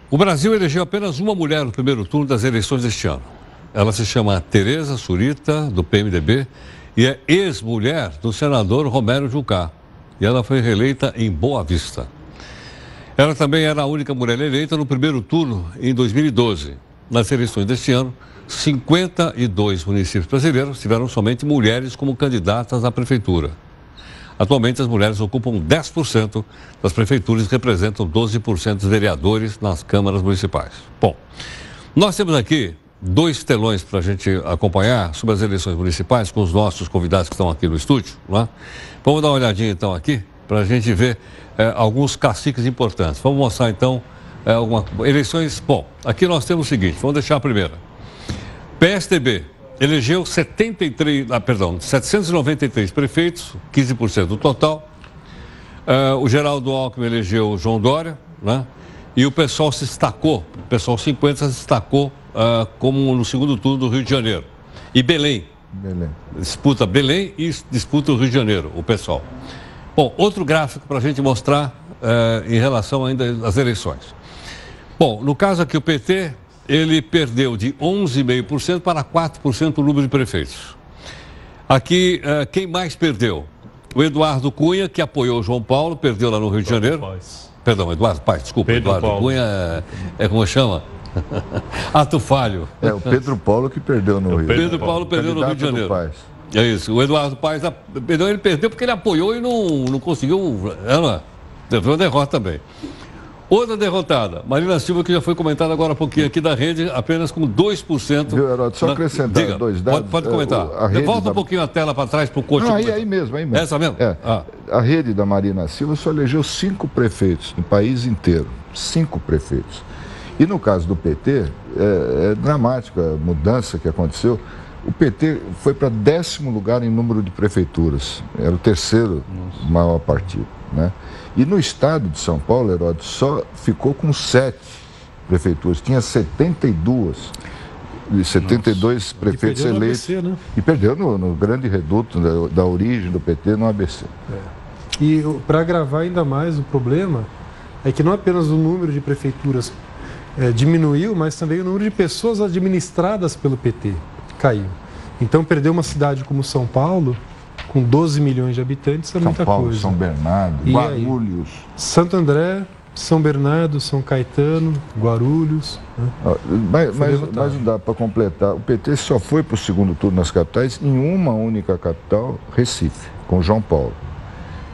O Brasil elegeu apenas uma mulher no primeiro turno das eleições deste ano. Ela se chama Tereza Surita, do PMDB, e é ex-mulher do senador Romero Jucá. E ela foi reeleita em Boa Vista. Ela também era a única mulher eleita no primeiro turno em 2012. Nas eleições deste ano, 52 municípios brasileiros tiveram somente mulheres como candidatas à prefeitura. Atualmente, as mulheres ocupam 10% das prefeituras e representam 12% dos vereadores nas câmaras municipais. Bom, nós temos aqui 2 telões para a gente acompanhar sobre as eleições municipais com os nossos convidados que estão aqui no estúdio. Né? Vamos dar uma olhadinha então aqui para a gente ver alguns caciques importantes. Vamos mostrar então eleições. Bom, aqui nós temos o seguinte, vamos deixar a primeira. PSDB elegeu 793 prefeitos, 15% do total. O Geraldo Alckmin elegeu o João Dória, né? E o PSOL se destacou, o PSOL 50 se destacou como no segundo turno do Rio de Janeiro. E Belém. Disputa Belém e disputa o Rio de Janeiro, o PSOL. Bom, outro gráfico para a gente mostrar em relação ainda às eleições. Bom, no caso aqui o PT, ele perdeu de 11,5% para 4% o número de prefeitos. Aqui, quem mais perdeu? O Eduardo Cunha, que apoiou o João Paulo, perdeu lá no Rio de Janeiro. Perdão, Eduardo Paes, desculpa. Pedro Eduardo Paulo. Cunha como chama? Ato falho. O Pedro Paulo que perdeu no Rio. Pedro Paulo perdeu no Rio de Janeiro. É isso. O Eduardo Paes ele perdeu porque ele apoiou e não conseguiu. Teve uma derrota também. Outra derrotada, Marina Silva, que já foi comentada agora há pouquinho aqui da rede, apenas com 2%. Viu, Heródoto? Só acrescentar 2 dados. Pode comentar. Volta um pouquinho a tela para trás para o coach. Aí mesmo. Essa mesmo? A rede da Marina Silva só elegeu 5 prefeitos no país inteiro. 5 prefeitos. E no caso do PT, é dramática a mudança que aconteceu. O PT foi para 10º lugar em número de prefeituras. Era o 3º maior partido, né? E no estado de São Paulo, Heródoto, só ficou com 7 prefeituras. Tinha 72 prefeitos eleitos. ABC, né? E perdeu no grande reduto da origem do PT no ABC. E para agravar ainda mais o problema, é que não apenas o número de prefeituras diminuiu, mas também o número de pessoas administradas pelo PT caiu. Então, perder uma cidade como São Paulo, com 12 milhões de habitantes, é muita coisa. São Bernardo, Guarulhos. Santo André, São Bernardo, São Caetano, Guarulhos. Né? Mas não dá para completar. O PT só foi para o segundo turno nas capitais em uma única capital, Recife, com João Paulo.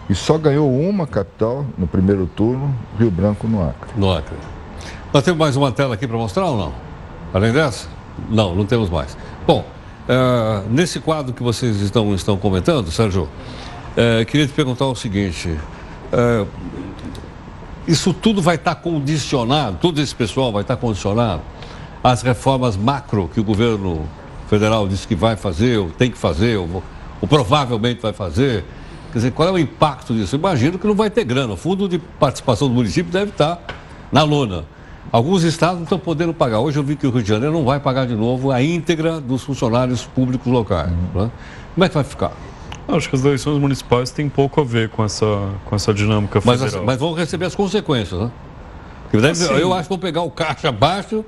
E só ganhou uma capital no primeiro turno, Rio Branco, no Acre. No Acre. Nós temos mais uma tela aqui para mostrar ou não? Além dessa? Não temos mais. Bom, nesse quadro que vocês estão comentando, Sérgio, queria te perguntar o seguinte. Isso tudo vai estar condicionado, todo esse pessoal vai estar condicionado às reformas macro que o governo federal disse que vai fazer, ou tem que fazer, ou provavelmente vai fazer. Quer dizer, qual é o impacto disso? Eu imagino que não vai ter grana. O fundo de participação do município deve estar na lona. Alguns estados não estão podendo pagar. Hoje eu vi que o Rio de Janeiro não vai pagar de novo a íntegra dos funcionários públicos locais. Né? Como é que vai ficar? Acho que as eleições municipais têm pouco a ver com essa dinâmica federal. Mas vão receber as consequências, né? Eu acho que vão pegar o caixa abaixo.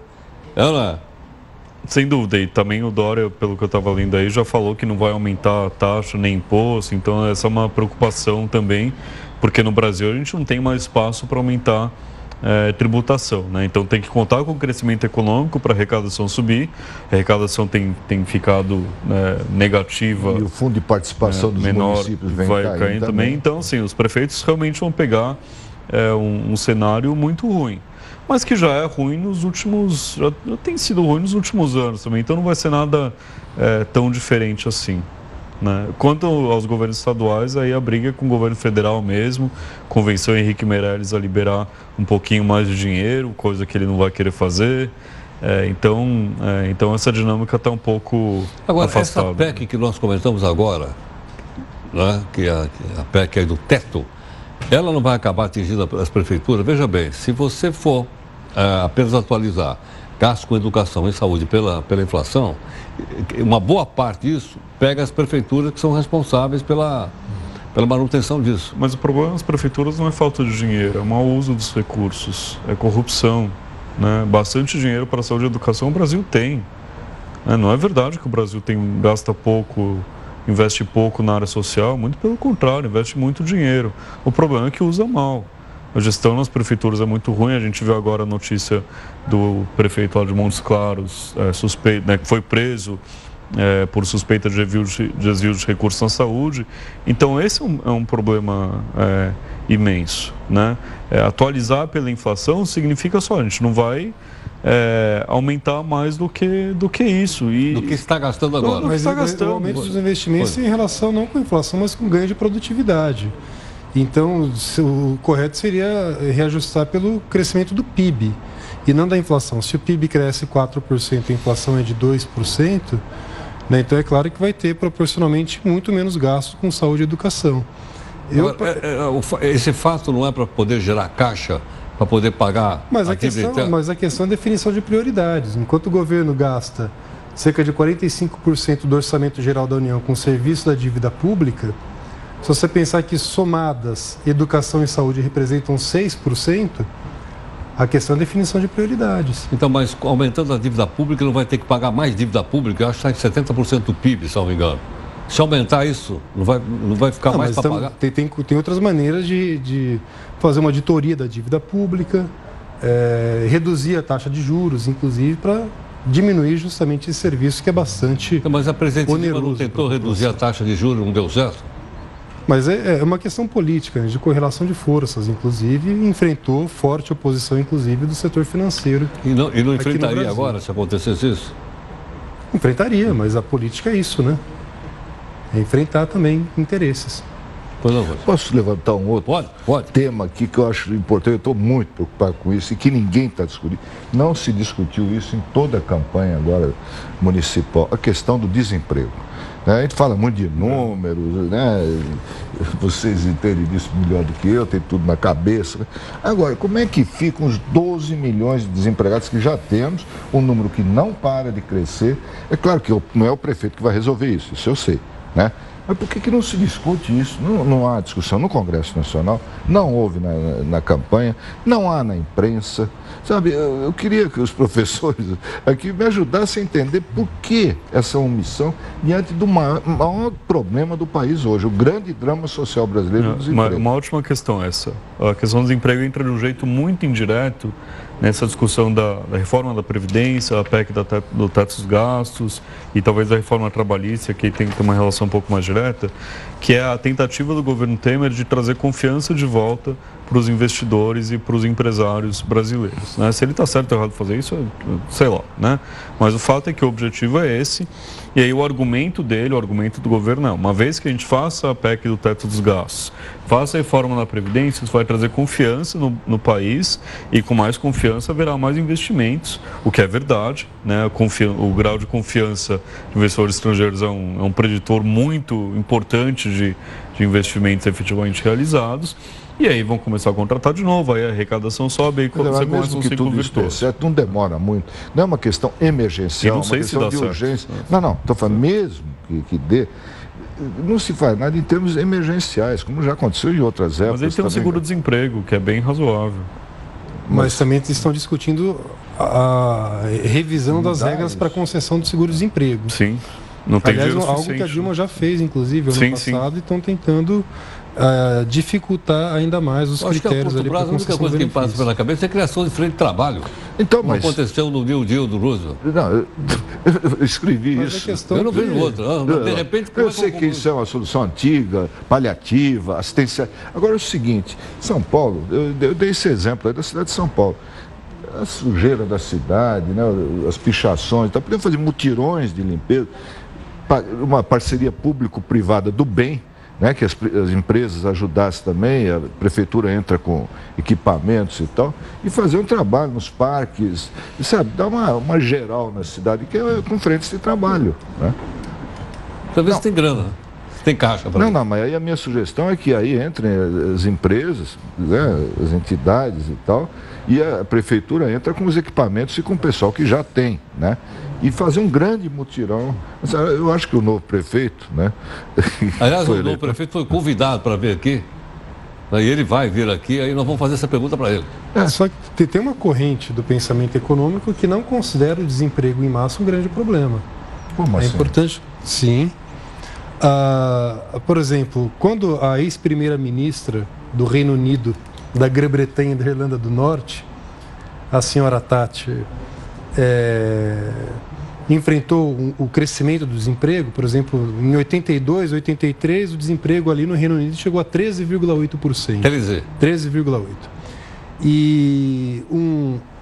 Sem dúvida, e também o Dória, pelo que eu estava lendo aí, já falou que não vai aumentar a taxa nem imposto, então essa é uma preocupação também, porque no Brasil a gente não tem mais espaço para aumentar tributação, né? Então tem que contar com o crescimento econômico para a arrecadação subir. A arrecadação tem ficado negativa. E o fundo de participação dos municípios vai caindo também. Então, assim, os prefeitos realmente vão pegar um cenário muito ruim. Mas que já é ruim já tem sido ruim nos últimos anos também. Então não vai ser nada tão diferente assim. Né? Quanto aos governos estaduais, aí a briga é com o governo federal mesmo, convenceu o Henrique Meirelles a liberar um pouquinho mais de dinheiro, coisa que ele não vai querer fazer. Então essa dinâmica está um pouco afastada. Essa PEC que nós comentamos agora, né, que a PEC é do teto, ela não vai acabar atingindo as prefeituras. Veja bem, se você for apenas atualizar gasto com educação e saúde pela inflação, uma boa parte disso pega as prefeituras que são responsáveis pela manutenção disso. Mas o problema das prefeituras não é falta de dinheiro, é o mau uso dos recursos, é corrupção. né? Bastante dinheiro para a saúde e educação o Brasil tem. Né? Não é verdade que o Brasil gasta pouco, investe pouco na área social, muito pelo contrário, investe muito dinheiro. O problema é que usa mal. A gestão nas prefeituras é muito ruim. A gente viu agora a notícia do prefeito lá de Montes Claros, suspeito, né, que foi preso por suspeita de desvio de recursos na saúde. Então, esse é um problema imenso. Né? Atualizar pela inflação significa só, a gente não vai aumentar mais do que isso. Do que está gastando agora. Mas o aumento dos investimentos tem relação não com a inflação, mas com ganho de produtividade. Então, o correto seria reajustar pelo crescimento do PIB e não da inflação. Se o PIB cresce 4% e a inflação é de 2%, né, então é claro que vai ter proporcionalmente muito menos gastos com saúde e educação. Esse fato não é para poder gerar caixa, para poder pagar mas a questão é a definição de prioridades. Enquanto o governo gasta cerca de 45% do orçamento geral da União com serviço da dívida pública, se você pensar que somadas educação e saúde representam 6%, a questão é a definição de prioridades. Então, mas aumentando a dívida pública, não vai ter que pagar mais dívida pública? Eu acho que está em 70% do PIB, se não me engano. Se aumentar isso, não vai ficar mais para pagar? Tem outras maneiras de fazer uma auditoria da dívida pública, reduzir a taxa de juros, inclusive, para diminuir justamente esse serviço que é bastante oneroso. Mas a presidente Dilma não tentou reduzir a taxa de juros, não deu certo? Mas é uma questão política, de correlação de forças, inclusive, enfrentou forte oposição, inclusive, do setor financeiro. E não enfrentaria agora, se acontecesse isso? Enfrentaria, mas a política é isso, né? É enfrentar também interesses. Posso levantar um outro tema aqui que eu acho importante? Eu estou muito preocupado com isso e que ninguém está discutindo. Não se discutiu isso em toda a campanha agora municipal, a questão do desemprego. A gente fala muito de números, né? Vocês entendem disso melhor do que eu, tem tudo na cabeça. Né? Agora, como é que ficam os 12 milhões de desempregados que já temos, um número que não para de crescer? É claro que não é o prefeito que vai resolver isso eu sei, né? Mas por que não se discute isso? Não há discussão no Congresso Nacional, não houve na campanha, não há na imprensa. Sabe, eu queria que os professores aqui me ajudassem a entender por que essa omissão diante do maior problema do país hoje, o grande drama social brasileiro do desemprego. Uma ótima questão essa. A questão do desemprego entra de um jeito muito indireto nessa discussão da reforma da Previdência, a PEC do teto dos gastos e talvez da reforma trabalhista, que tem que ter uma relação um pouco mais direta, que é a tentativa do governo Temer de trazer confiança de volta para os investidores e para os empresários brasileiros. Né? Se ele está certo ou errado fazer isso, sei lá, né? Mas o fato é que o objetivo é esse, e aí o argumento dele, o argumento do governo é, uma vez que a gente faça a PEC do teto dos gastos, faça a reforma da Previdência, isso vai trazer confiança no país, e com mais confiança haverá mais investimentos, o que é verdade, né? O grau de confiança de investidores estrangeiros é um preditor muito importante de investimentos efetivamente realizados. E aí vão começar a contratar de novo, aí a arrecadação sobe, aí você começa um ciclo virtuoso. Certo, não demora muito, não é uma questão emergencial, é uma questão de urgência. Não, estou falando mesmo que dê, não se faz nada em termos emergenciais, como já aconteceu em outras épocas. Mas aí tem um seguro-desemprego, que é bem razoável. Mas também estão discutindo a revisão das regras para concessão do seguro-desemprego. Sim, não tem dinheiro suficiente. Algo que a Dilma já fez, inclusive, ano passado, e estão tentando dificultar ainda mais os critérios ali para a única coisa que passa pela cabeça é a criação de frente de trabalho. Então, como aconteceu no New Deal do Roosevelt. Não, eu escrevi isso. Eu não vejo outro. De repente, eu sei que isso é uma solução antiga, paliativa, assistencial. Agora é o seguinte, São Paulo, eu dei esse exemplo aí da cidade de São Paulo. A sujeira da cidade, né, as pichações, então podemos fazer mutirões de limpeza, uma parceria público-privada do bem, né, que as empresas ajudassem também, a prefeitura entra com equipamentos e tal, e fazer um trabalho nos parques, e, sabe, dar uma geral na cidade, que é com frentes de trabalho. Né? Talvez tem grana, tem caixa para Não, mas aí a minha sugestão é que aí entrem as empresas, né, as entidades e tal, e a prefeitura entra com os equipamentos e com o pessoal que já tem, né? E fazer um grande mutirão. Eu acho que o novo prefeito, né? Aliás, o novo prefeito foi convidado para vir aqui. E ele vai vir aqui, aí nós vamos fazer essa pergunta para ele. Só que tem uma corrente do pensamento econômico que não considera o desemprego em massa um grande problema. Como assim? É importante, sim. Por exemplo, quando a ex-primeira-ministra do Reino Unido, da Grã-Bretanha e da Irlanda do Norte, a senhora Thatcher, enfrentou o crescimento do desemprego, por exemplo, em 82, 83, o desemprego ali no Reino Unido chegou a 13,8%. 13,8%. E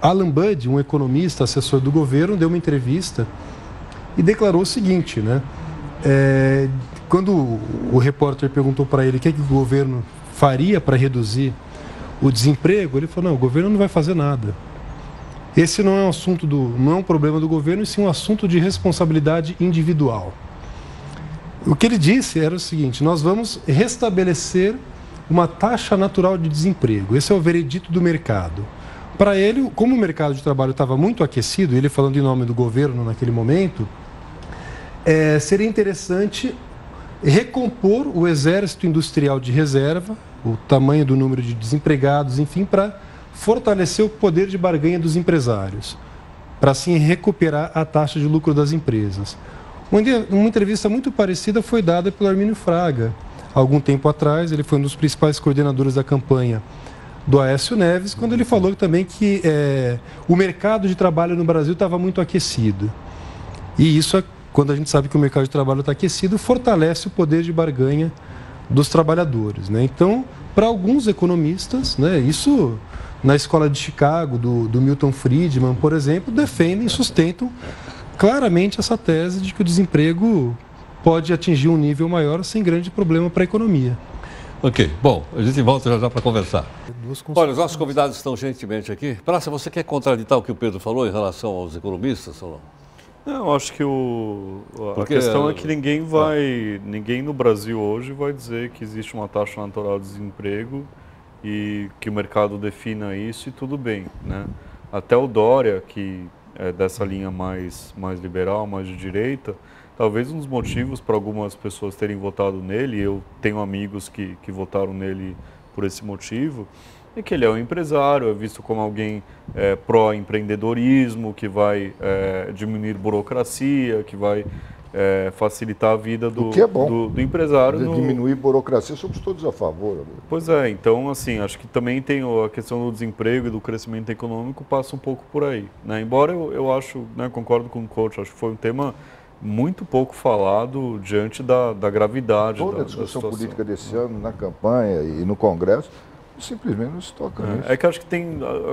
Alan Budd, um economista, assessor do governo, deu uma entrevista e declarou o seguinte, né? Quando o repórter perguntou para ele o que o governo faria para reduzir o desemprego, ele falou, não, o governo não vai fazer nada. Esse não é um assunto não é um problema do governo, e sim um assunto de responsabilidade individual. O que ele disse era o seguinte: nós vamos restabelecer uma taxa natural de desemprego. Esse é o veredito do mercado. Para ele, como o mercado de trabalho estava muito aquecido, ele falando em nome do governo naquele momento, seria interessante recompor o exército industrial de reserva, o tamanho do número de desempregados, enfim, para fortalecer o poder de barganha dos empresários, para assim recuperar a taxa de lucro das empresas. Uma entrevista muito parecida foi dada pelo Armínio Fraga, há algum tempo atrás. Ele foi um dos principais coordenadores da campanha do Aécio Neves, quando ele falou também que o mercado de trabalho no Brasil estava muito aquecido. E isso, quando a gente sabe que o mercado de trabalho está aquecido, fortalece o poder de barganha dos trabalhadores, né? Então, para alguns economistas, né, isso na escola de Chicago, do Milton Friedman, por exemplo, defendem e sustentam claramente essa tese de que o desemprego pode atingir um nível maior sem grande problema para a economia. Ok, bom, a gente volta já para conversar. Olha, os nossos convidados estão gentilmente aqui. Praça, você quer contraditar o que o Pedro falou em relação aos economistas, ou não? Eu acho que a questão é que ninguém no Brasil hoje vai dizer que existe uma taxa natural de desemprego e que o mercado defina isso e tudo bem, né? Até o Dória, que é dessa linha mais liberal, mais de direita, talvez um dos motivos para algumas pessoas terem votado nele, eu tenho amigos que votaram nele por esse motivo, é que ele é um empresário, é visto como alguém pró-empreendedorismo, que vai diminuir burocracia, que vai facilitar a vida do empresário. Diminuir burocracia, somos todos a favor. Amigo. Pois é, então assim, acho que também tem a questão do desemprego e do crescimento econômico passa um pouco por aí, né? Embora eu acho, né, concordo com o coach, acho que foi um tema muito pouco falado diante da gravidade da situação. Toda a discussão política desse ano, na campanha e no Congresso, simplesmente não se toca nisso. É que acho que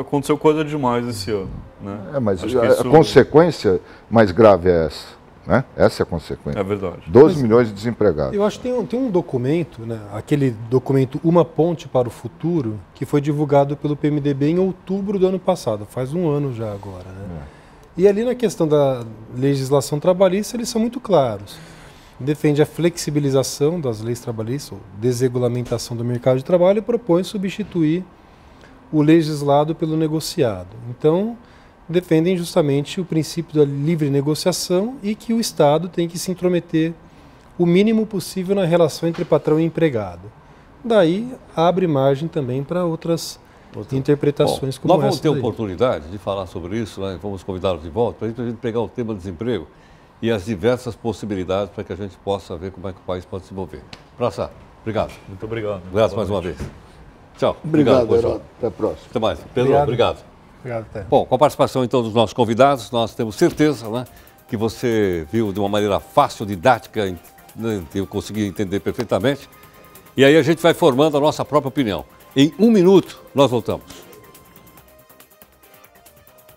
aconteceu coisa demais esse ano, né? Mas a consequência mais grave é essa. Né? Essa é a consequência. É verdade. 12 milhões de desempregados. Eu acho que tem um documento, né, aquele documento Uma Ponte para o Futuro, que foi divulgado pelo PMDB em outubro do ano passado, faz um ano já agora. Né? E ali na questão da legislação trabalhista, eles são muito claros. Defende a flexibilização das leis trabalhistas, ou desregulamentação do mercado de trabalho, e propõe substituir o legislado pelo negociado. Então, defendem justamente o princípio da livre negociação e que o Estado tem que se intrometer o mínimo possível na relação entre patrão e empregado. Daí abre margem também para outras interpretações como essa. Nós vamos ter oportunidade de falar sobre isso, né? Vamos convidá-los de volta para a gente pegar o tema do desemprego e as diversas possibilidades para que a gente possa ver como é que o país pode se mover. Praça, obrigado. Muito obrigado. Obrigado mais uma vez. Tchau. Obrigado, Heraldo. Até a próxima. Até mais. Pedro, obrigado. Obrigado, até. Bom, com a participação então dos nossos convidados, nós temos certeza, né, que você viu de uma maneira fácil, didática, né, eu consegui entender perfeitamente. E aí a gente vai formando a nossa própria opinião. Em um minuto, nós voltamos.